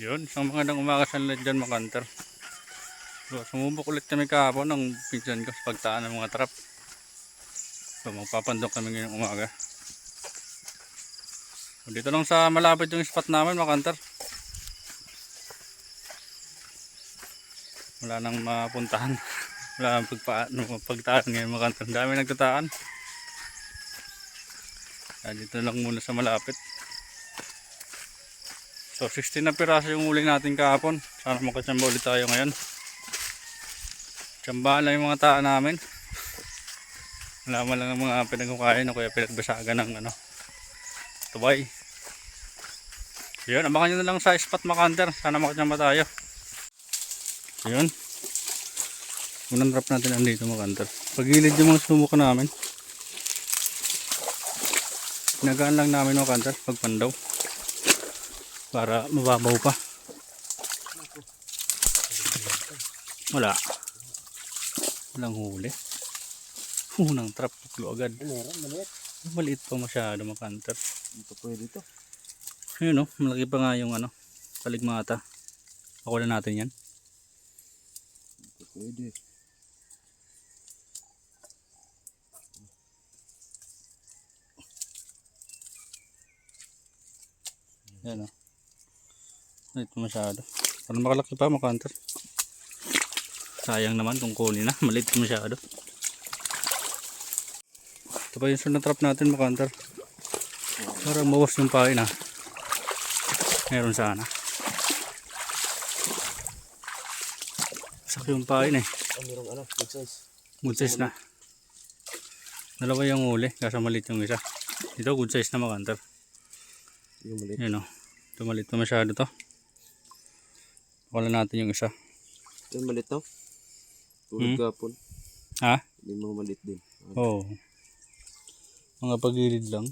Yun, isang magandang umaga sa lahat dyan mga hunter. So, sumubok ulit kami kahapon ng pinsan ko sa pagtaan ng mga trap. So, magpapandok kami ngayong umaga. So, dito lang sa malapit yung spot namin mga hunter. Wala nang mapuntahan. Wala nang pagtaan ngayon mga hunter. Dami nagtataan. Kaya dito lang muna sa malapit. So 16 na piraso yung uling natin kahapon. Sana makachamba ulit tayo ngayon. Tsambahan lang yung mga taan namin. Malaman lang ng mga pinagkukain o kaya pinagbasagan ng tubay. Yun, abangan nyo na lang sa spot mga hunter. Sana makachamba tayo. Yun. Unang trap natin andito mga hunter. Pagilid yung mga sumuka namin. Pinagaan lang namin mga hunter pagpandaw. Para mababaw pa. Wala. Walang huli. Unang trap tuklo agad. Maliit pa masyado mga hunter. Ito pwede ito. Ayun o, malaki pa nga yung paligmata. Pakulan natin yan. Ito pwede. Yan o. Maliit pa masyado. Parang makalaki pa mga hunter. Sayang naman kung kunin na. Maliit pa masyado. Ito pa yung sunod trap natin mga hunter. Parang mawas yung pain ha. Meron sana. Sak yung pain eh. Merong good size. Good size na. Dalawa yung huli. Kasi maliit yung isa. Ito good size na mga hunter. Yung maliit. Yan o. Ito maliit pa masyado to. Pakulan natin yung isa. Yung maliit to. Tulad kapon. Ha? Yung mga maliit din. Oo. Mga pagilid lang.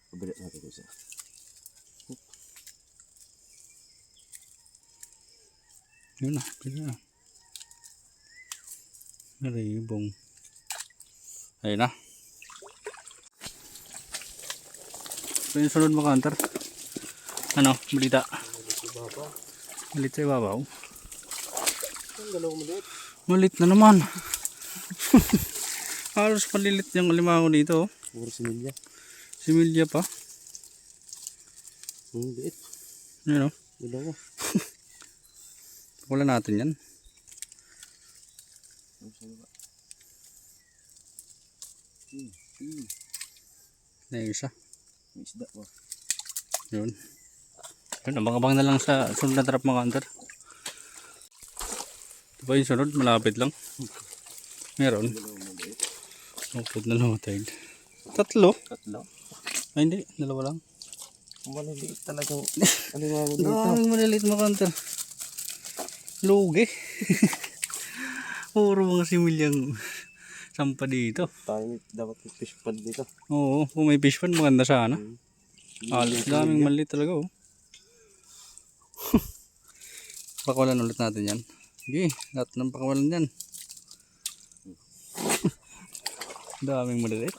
Pabilat natin ito isa. Yun na. Pwede na. Naribong. Ayun na. So yung sunod mga hunter. Balita. Malit sa ibabaw. Ang dalawang maliit. Malit na naman. Halos malilit yung alimango dito. Puro similya. Similya pa. Ang liit. Ayun o. Dalawa. Pakulan natin yan. Ang sama. Na yung isa. May isda pa. Yun. Yun, abang-abang na lang sa sunod na trap mga hunter. Ito pa yung sunod, malapit lang. Meron. Dalawang maliit. Upod na lumatayin. Tatlo? Tatlo. Ay hindi, dalawa lang. Maliliit talagang alimango dito. Daming maliliit mga hunter. Lugi. Puro mga similyang sampa dito. Tayo dapat may fish pond dito. Oo, kung may fish pan maganda sana. Alos daming maliit talaga oh. Pakawalan ulit natin yan. Sige, lahat ng pakawalan yan. Daming maliliit.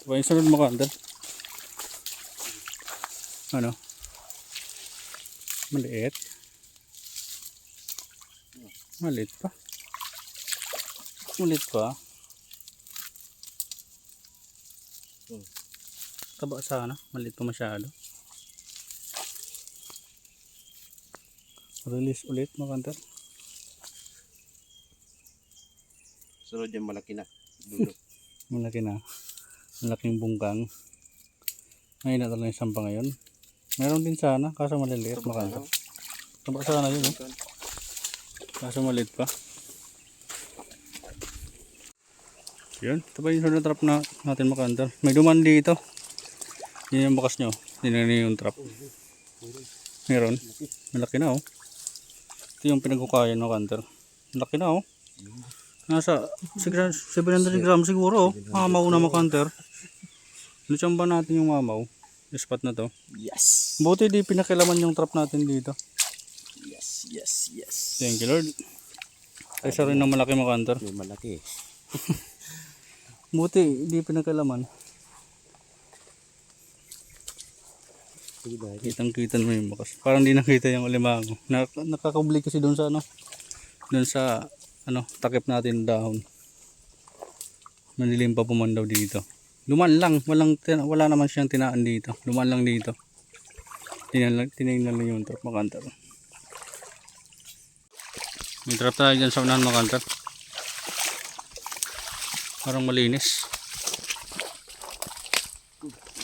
Ito yung sunod mga hunter. Maliit. Maliit pa. Maliit pa. Taba sana. Maliit pa masyado. Release ulit mga hunter. Sunod yung malaki na. Dulo. Malaki na. Malaking bungkang. Ngayon na talaga yung sampa ngayon. Meron din sana. Kaso maliliit mga hunter. Taba sana yun. Kaso maliit pa. Yun. Ito ba yung sunod trap na natin mga hunter. May duman dito. Yan yung bakas nyo. Yan yung trap. Meron. Malaki na oh. Ito yung pinagkukayan ng hunter. Malaki na oh. Nasa 700 grams siguro oh. Mamaw na mga hunter. Lutsamba natin yung mamaw. Yung spot na to. Yes. Buti di pinakilaman yung trap natin dito. Yes. Thank you Lord. Ay isa rin ng malaki mga hunter. Yung malaki. Buti di pinakilaman. Sige ba? Kitang-kita mo yung bakas. Parang di nakita yung alimango. Nakakabli kasi doon sa ano. Doon sa ano, takip natin dahon. Manilim pa pumandaw dito. Luman lang, wala naman siyang tinaan dito. Luman lang dito. Tinignan lang yung trap makantar. May trap tayo dyan sa unahan makantar. Parang malinis.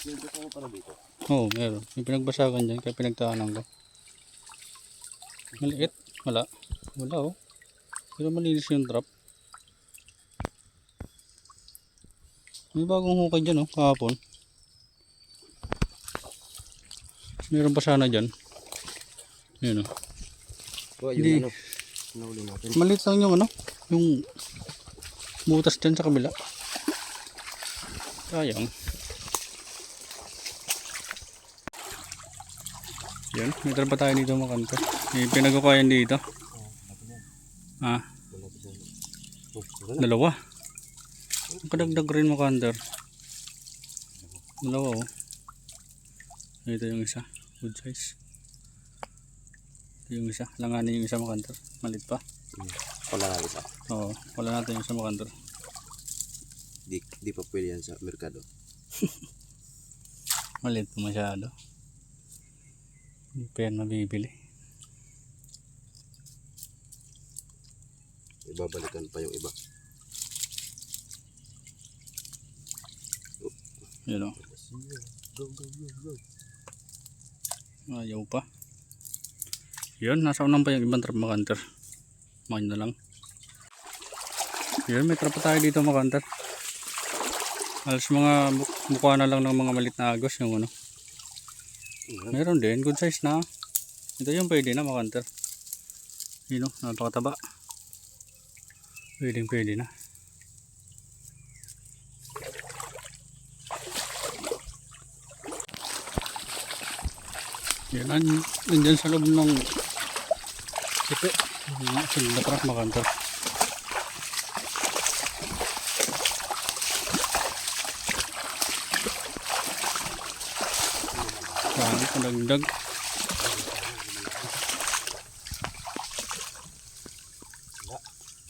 Siyempre ko para dito. Oo, meron. May pinagbasagan dyan, kaya pinagtaanan ko. Maliit. Wala. Wala oh. Pero malinis yung trap. May bagong hukay dyan oh, kahapon. Meron pa sana dyan. Yun oh. So, Hindi. yung ano, nahuli natin. Maliit lang yung ano, yung butas dyan sa kabila. Sayang. Yan, may trap pa tayo dito makanta. May pinagkukayan dito. Ah, dalawa. Ang kadagdag rin makanta. Dalawa oh. Ito yung isa, good size. Ito yung isa, langanin yung isa makanta. Malit pa. Wala na isa. Oo, wala natin yung isa makanta. Di pa pwede yan sa merkado. Malit pa masyado. Hindi pa yan mabibili. Ibabalikan pa yung iba. Yun o. Go, go, go, go. Ayaw pa. Yun, nasa unang pa yung ibang trap makanter. Makin na lang. Yun, may trap pa tayo dito makanter. Alas mga mukha na lang ng mga malit na agos yung ano. Meron din, good size na. Ito yung pwede na makanter. Yun o, napakataba. Pwede na. Yan, andyan sa loob ng sipi. Silid na trap makanter. Saan kadagdag.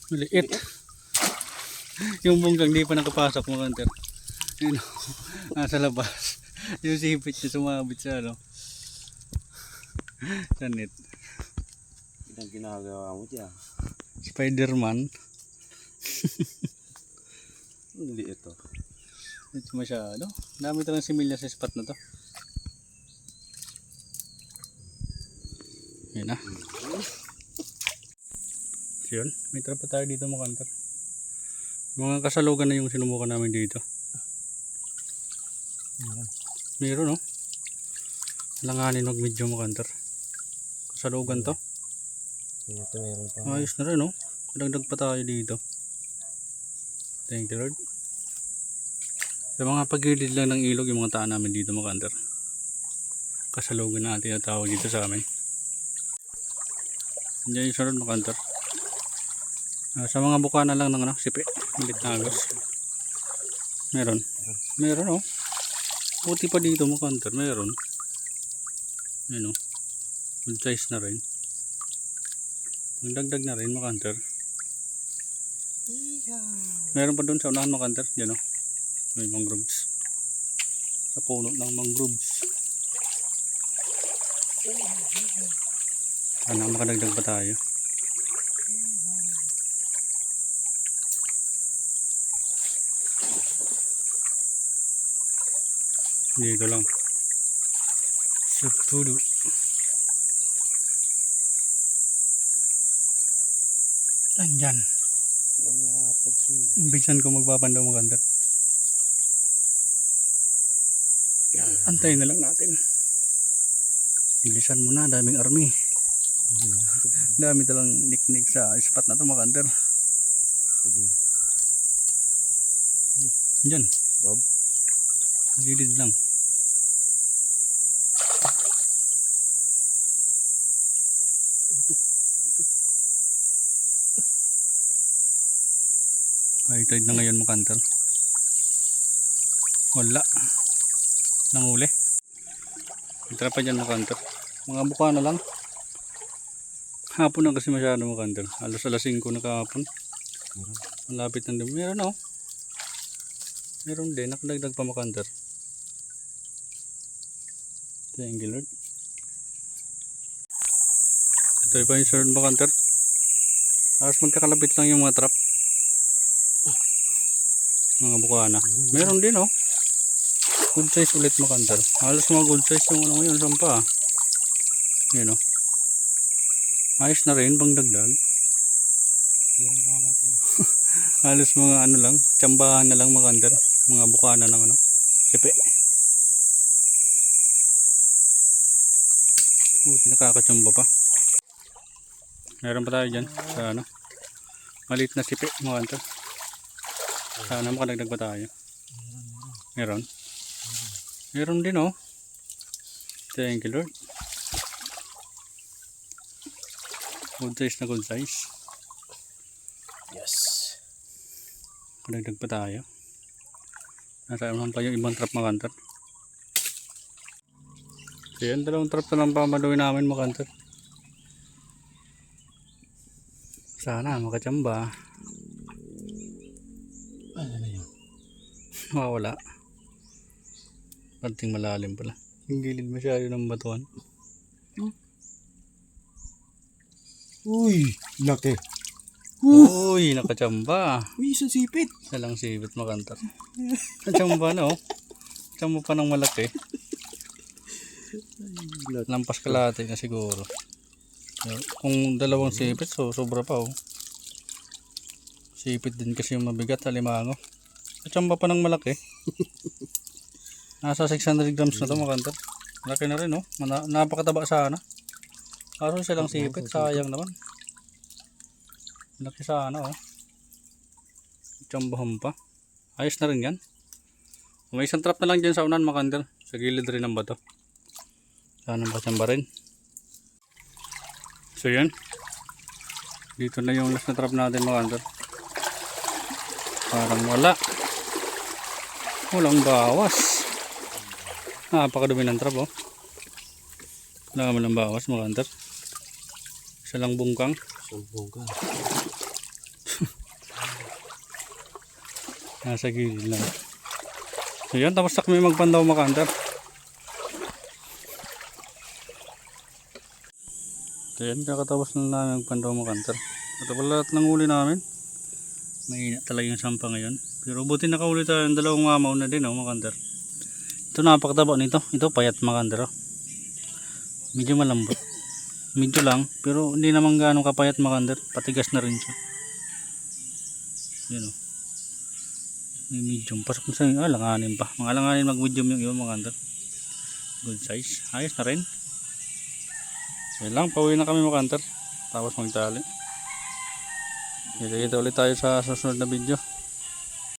Maliit. Yung bunggang di pa nakapasok makanter. Yun, nasa labas. Yung sipit niya sumabit sa ano. Sa net. Ang ginagawa mo dyan. Spider-Man. Hindi ito. Ito masyado. Dami talang similya sa spot na to. Yan na. Yun. May trap pa tayo dito makantar. Mga kasalugan na yung sinumukan namin dito. Meron oh. Langanin wag medyo makantar. Kasalugan to. Ito meron pa. Ayos na rin oh. Kadagdag pa tayo dito. Thank you Lord. Sa mga pagilid lang ng ilog yung mga taan namin dito makantar. Kasalugan na natin ang tawag dito sa amin. Diyan yung sunod makantar. Sa mga buka na lang ng ano, sipi. Malit na agos. Meron. Meron oh. Puti pa dito makantar. Meron. Ayun oh. Good size na rin. Pagdagdag na rin makantar. Meron pa doon sa unahan makantar. Diyan oh. May mangroves. Sa puno ng mangroves. Sana makadagdag pa tayo. Dito lang. Sa puno. Andyan. Mga pagsubo. Imbisan ko magpapandaw maganda. Antayin na lang natin. Bilisan mo na, daming army. Dami talang niknik sa spot na to makanter. Diyan. Dog? Gilid lang. High tide na ngayon makanter. Wala. Nanguli. Tara pa dyan mga hunter. Mga buka na lang. Hapon na kasi masyado mga hunter. Halos alas 5 na kahapon. Malapit na din. Meron oh. Meron din. Nakadagdag pa mga hunter. Thank you Lord. Ito pa yung sunod mga hunter. Halos magkakalapit lang yung mga trap. Mga bukana. Meron din oh. Good size ulit mga hunter. Halos mga good size yung ano ngayon. Sampa. Yan oh. Ayos na rin pang dagdag. Halos mga ano lang. Tsambahan na lang mga hunter. Mga bukana ng ano. Sipe. Nakakatsamba pa. Meron pa tayo dyan. Sa ano. Maliit na sipe mga hunter. Sana makadagdag pa tayo. Meron. Meron din oh. Thank you Lord. Good size na good size. Yes. Makadagdag pa tayo. Nasa naman pa yung ibang trap mga hunter. So yan, dalawang trap na lang pa maluin namin mga hunter. Sana makatsamba. Ano na yun? Wala. Panting malalim pala. Yung gilid masyado ng batuan. Uy, laki. Uy, nakatsamba. Uy, isang sipit. Isa lang sibit makantar. Nakatsamba na oh. Tsamba pa ng malaki. Lampas kalahati na siguro. Kung dalawang sipit, so sobra pa oh. Sipit din kasi yung mabigat, alimango. Nakatsamba pa ng malaki. Nasa 600 grams na ito makantar. Laki na rin oh. Napakataba sana. Kaso silang sipit, sayang naman. Laki sana oh. Tsambahan pa. Ayos na rin yan. May isang trap na lang dyan sa unan makantar. Sa gilid rin ng bato. Sana makatsamba rin. So yan. Dito na yung last na trap natin makantar. Parang wala. Walang bawas. Napakadumi ng trap oh. Wala naman ng bawas mga hunter. Isa lang bungkang. Sumbong ka. Nasa gilid lang. So yan, tapos na kami magpandaw mga hunter. So yan, kakatapos na namin magpandaw mga hunter. Ito pala lahat ng huli namin. Mahina talaga yung sampa ngayon. Pero buti nakahuli tayo ng dalawang mamaw na din oh mga hunter. Ito napakataba nito. Ito payat mga hunter oh. Medyo malambot. Medyo lang. Pero hindi naman gaano kapayat mga hunter. Patigas na rin siya. Yan o. May medium. Pasok na sa yung alanganin pa. Mga alanganin mag medium yung iba mga hunter. Good size. Ayos na rin. Yan lang. Pauwi na kami mga hunter. Tapos magtali. Kita ulit tayo sa susunod na video.